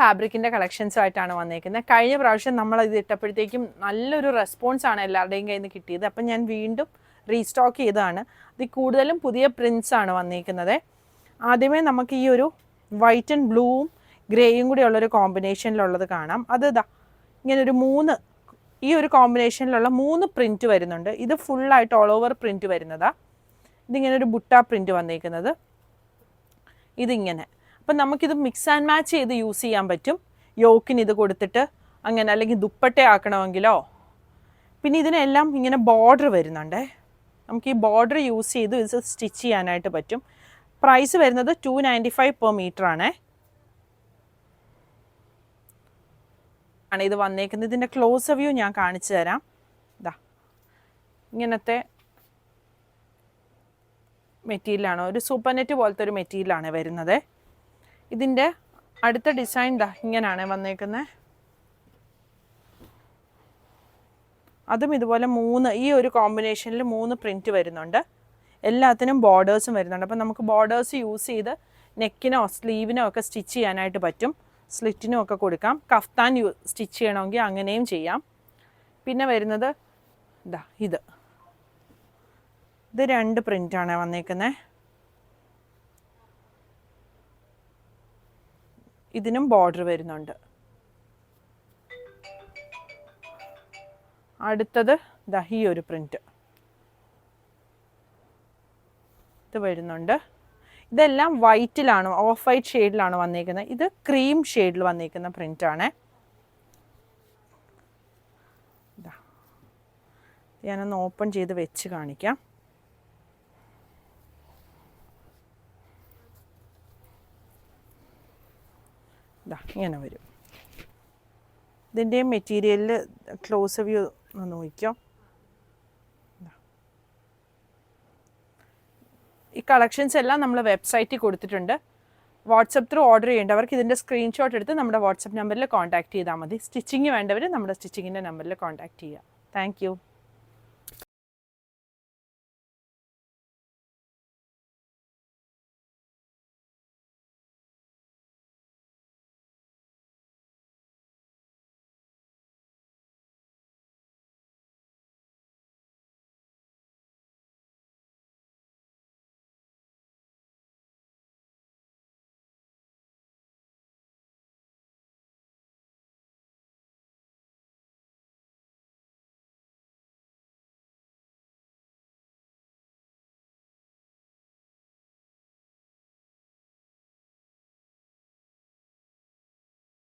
ഫാബ്രിക്കിൻ്റെ കളക്ഷൻസുമായിട്ടാണ് വന്നേക്കുന്നത്. കഴിഞ്ഞ പ്രാവശ്യം നമ്മൾ ഇത് ഇട്ടപ്പോഴത്തേക്കും നല്ലൊരു റെസ്പോൺസാണ് എല്ലാവരുടെയും കയ്യിൽ നിന്ന് കിട്ടിയത്. അപ്പം ഞാൻ വീണ്ടും റീസ്റ്റോക്ക് ചെയ്തതാണ്. ഇത് കൂടുതലും പുതിയ പ്രിൻസാണ് വന്നിരിക്കുന്നത്. ആദ്യമേ നമുക്ക് ഈ ഒരു വൈറ്റ് ആൻഡ് ബ്ലൂവും ഗ്രേയും കൂടി ഉള്ളൊരു കോമ്പിനേഷനിലുള്ളത് കാണാം. അത് ഇതാ ഇങ്ങനൊരു ഈ ഒരു കോമ്പിനേഷനിലുള്ള 3 പ്രിൻറ്റ് വരുന്നുണ്ട്. ഇത് ഫുള്ളായിട്ട് ഓൾ ഓവർ പ്രിൻറ്റ് വരുന്നതാണ്. ഇതിങ്ങനെ ഒരു ബുട്ട പ്രിൻറ്റ് വന്നിരിക്കുന്നത് ഇതിങ്ങനെ. അപ്പം നമുക്കിത് മിക്സ് ആൻഡ് മാച്ച് ചെയ്ത് യൂസ് ചെയ്യാൻ പറ്റും. യോക്കിന് ഇത് കൊടുത്തിട്ട് അങ്ങനെ, അല്ലെങ്കിൽ ദുപ്പട്ട ആക്കണമെങ്കിലോ. പിന്നെ ഇതിനെല്ലാം ഇങ്ങനെ ബോർഡർ വരുന്നുണ്ട്. നമുക്ക് ഈ ബോർഡർ യൂസ് ചെയ്ത് ഇത് സ്റ്റിച്ച് ചെയ്യാനായിട്ട് പറ്റും. പ്രൈസ് വരുന്നത് 295 per meter ആണ് ഇത് വന്നേക്കുന്നത്. ഇതിൻ്റെ ക്ലോസ് വ്യൂ ഞാൻ കാണിച്ചു തരാം. ഇതാ ഇങ്ങനത്തെ മെറ്റീരിയലാണ്, ഒരു സൂപ്പർ നെറ്റ് പോലത്തെ ഒരു മെറ്റീരിയലാണ് വരുന്നത്. ഇതിൻ്റെ അടുത്ത ഡിസൈൻ ദാ ഇങ്ങനെയാണ് വന്നേക്കുന്നത്. അതും ഇതുപോലെ ഈ ഒരു കോമ്പിനേഷനിൽ 3 പ്രിൻറ്റ് വരുന്നുണ്ട്. എല്ലാത്തിനും ബോർഡേഴ്സും വരുന്നുണ്ട്. അപ്പം നമുക്ക് ബോർഡേഴ്സ് യൂസ് ചെയ്ത് നെക്കിനോ സ്ലീവിനോ ഒക്കെ സ്റ്റിച്ച് ചെയ്യാനായിട്ട് പറ്റും. സ്ലിറ്റിനും ഒക്കെ കൊടുക്കാം. കഫ്താൻ സ്റ്റിച്ച് ചെയ്യണമെങ്കിൽ അങ്ങനെയും ചെയ്യാം. പിന്നെ വരുന്നത് ഇതാ ഇത് 2 പ്രിൻ്റാണ് വന്നേക്കുന്നത്. ഇതിനും ബോർഡർ വരുന്നുണ്ട്. അടുത്തത് ദാ ഈ ഒരു പ്രിൻറ്റ് ഇത് വരുന്നുണ്ട്. ഇതെല്ലാം വൈറ്റിലാണ്, ഓഫ് വൈറ്റ് ഷെയ്ഡിലാണ് വന്നിരിക്കുന്നത്. ഇത് ക്രീം ഷെയ്ഡിൽ വന്നിരിക്കുന്ന പ്രിൻ്റാണ്. ഞാനൊന്ന് ഓപ്പൺ ചെയ്ത് വെച്ച് കാണിക്കാം. ഇങ്ങനെ വരും. ഇതിൻ്റെയും മെറ്റീരിയലിൽ ക്ലോസ് വ്യൂ ഒന്ന് നോക്കിയോ. ഈ കളക്ഷൻസ് എല്ലാം നമ്മൾ വെബ്സൈറ്റിൽ കൊടുത്തിട്ടുണ്ട്. വാട്സപ്പ് ത്രൂ ഓർഡർ ചെയ്യേണ്ടവർക്ക് ഇതിൻ്റെ സ്ക്രീൻഷോട്ട് എടുത്ത് നമ്മുടെ വാട്സപ്പ് നമ്പറിൽ കോൺടാക്റ്റ് ചെയ്താൽ മതി. സ്റ്റിച്ചിങ് വേണ്ടവർ നമ്മുടെ സ്റ്റിച്ചിങ്ങിൻ്റെ നമ്പറിൽ കോൺടാക്റ്റ് ചെയ്യുക. Thank you.